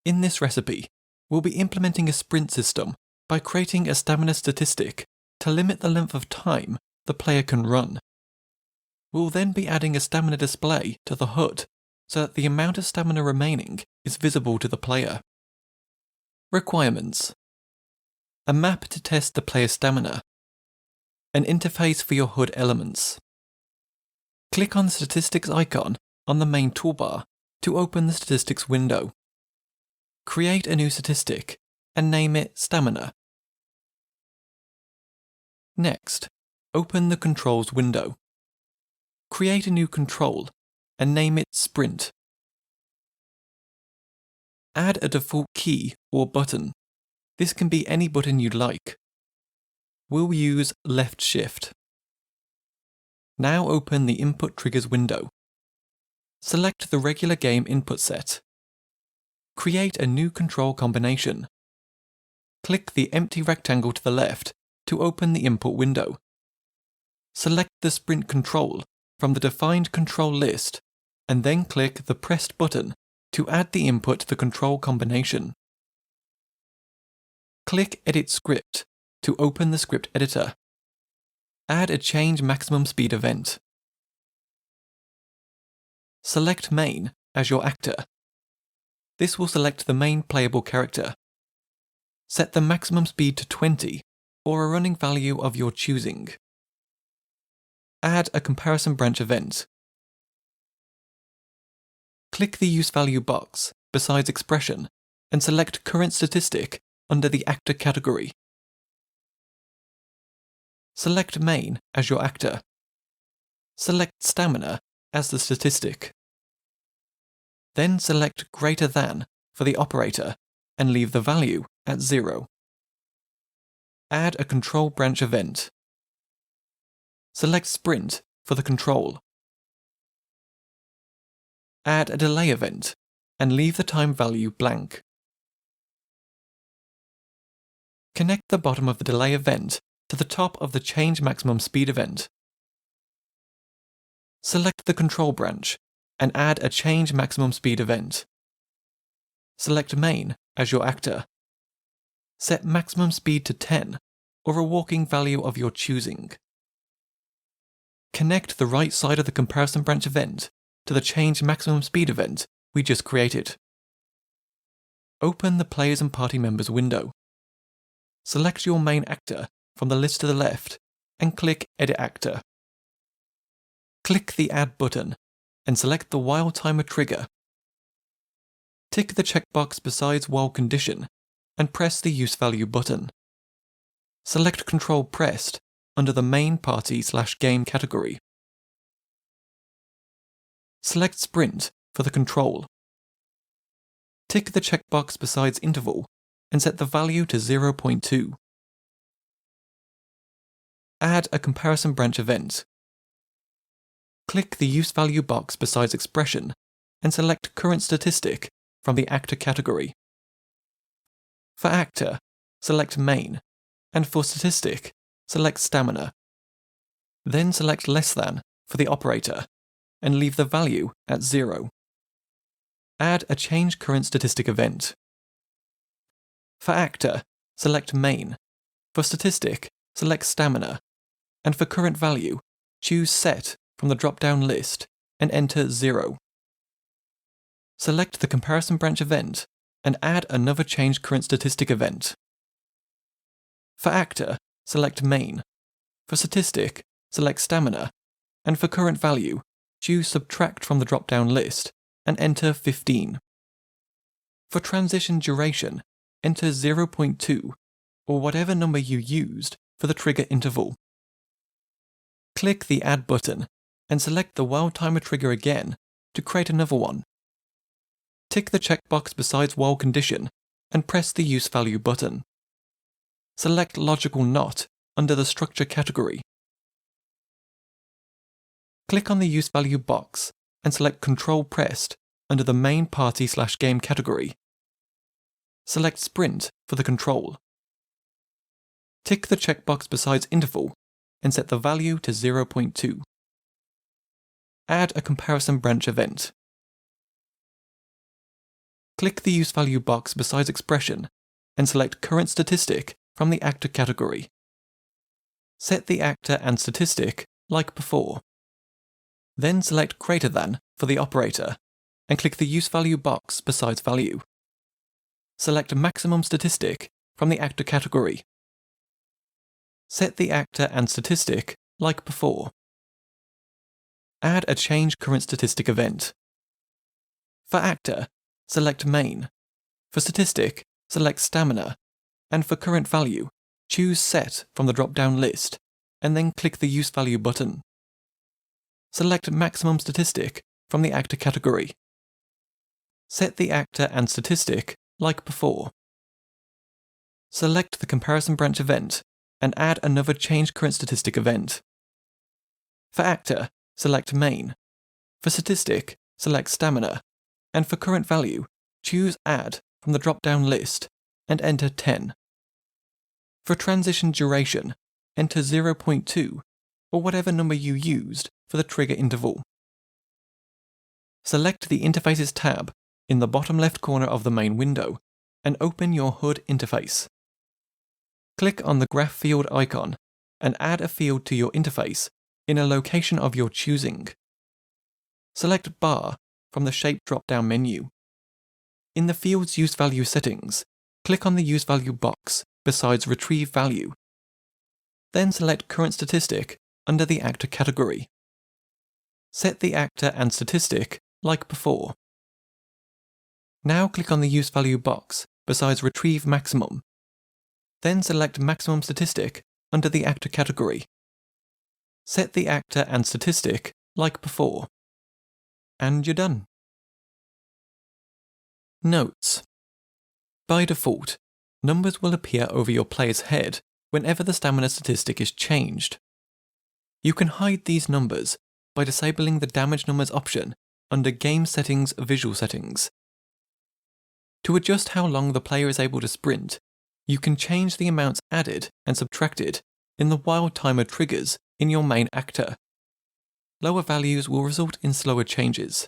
In this recipe, we'll be implementing a sprint system by creating a stamina statistic to limit the length of time the player can run. We'll then be adding a stamina display to the HUD so that the amount of stamina remaining is visible to the player. Requirements: a map to test the player's stamina, an interface for your HUD elements. Click on the statistics icon on the main toolbar to open the statistics window. Create a new statistic and name it Stamina. Next, open the Controls window. Create a new control and name it Sprint. Add a default key or button. This can be any button you'd like. We'll use left shift. Now open the Input Triggers window. Select the regular game input set. Create a new control combination. Click the empty rectangle to the left to open the input window. Select the sprint control from the defined control list and then click the pressed button to add the input to the control combination. Click Edit Script to open the script editor. Add a change maximum speed event. Select Main as your actor. This will select the main playable character. Set the maximum speed to 20 or a running value of your choosing. Add a comparison branch event. Click the Use Value box besides Expression and select Current Statistic under the Actor category. Select Main as your actor. Select Stamina as the statistic. Then select Greater Than for the operator and leave the value at 0. Add a control branch event. Select Sprint for the control. Add a delay event and leave the time value blank. Connect the bottom of the delay event to the top of the change maximum speed event. Select the control branch and add a change maximum speed event. Select Main as your actor. Set maximum speed to 10 or a walking value of your choosing. Connect the right side of the comparison branch event to the change maximum speed event we just created. Open the Players and Party Members window. Select your main actor from the list to the left and click Edit Actor. Click the Add button and select the While Timer trigger. Tick the checkbox besides While Condition and press the Use Value button. Select Control Pressed under the Main Party/Game category. Select Sprint for the control. Tick the checkbox besides Interval and set the value to 0.2. Add a comparison branch event. Click the Use Value box besides Expression and select Current Statistic from the Actor category. For Actor, select Main, and for Statistic, select Stamina. Then select Less Than for the operator and leave the value at 0. Add a Change Current Statistic event. For Actor, select Main. For Statistic, select Stamina. And for Current Value, choose Set from the drop-down list and enter 0. Select the comparison branch event and add another Change Current Statistic event. For Actor, select Main. For Statistic, select Stamina. And for Current Value, choose Subtract from the drop-down list and enter 15. For Transition Duration, enter 0.2 or whatever number you used for the trigger interval. Click the Add button and select the While Timer trigger again to create another one. Tick the checkbox besides While Condition and press the Use Value button. Select Logical Not under the Structure category. Click on the Use Value box and select Control Pressed under the Main Party/Game category. Select Sprint for the control. Tick the checkbox besides Interval and set the value to 0.2. Add a comparison branch event. Click the use value box beside expression and select current statistic from the actor category. Set the actor and statistic like before. Then select greater than for the operator and click the use value box besides value. Select maximum statistic from the actor category. Set the actor and statistic like before. Add a change current statistic event. For actor, select main. For statistic, select stamina. And for current value, choose set from the drop-down list and then click the use value button. Select maximum statistic from the actor category. Set the actor and statistic like before. Select the comparison branch event and add another change current statistic event. For actor, select main. For statistic, select stamina. And for current value, choose add from the drop-down list and enter 10. For transition duration, enter 0.2 or whatever number you used for the trigger interval. Select the Interfaces tab in the bottom left corner of the main window and open your HUD interface. Click on the graph field icon and add a field to your interface in a location of your choosing. Select bar from the shape drop-down menu. In the field's use value settings, click on the use value box besides retrieve value. Then select current statistic under the actor category. Set the actor and statistic like before. Now click on the use value box besides retrieve maximum. Then select maximum statistic under the actor category. Set the actor and statistic like before. And you're done. Notes. By default, numbers will appear over your player's head whenever the stamina statistic is changed. You can hide these numbers by disabling the damage numbers option under Game Settings Visual Settings. To adjust how long the player is able to sprint, you can change the amounts added and subtracted in the while timer triggers in your main actor. Lower values will result in slower changes.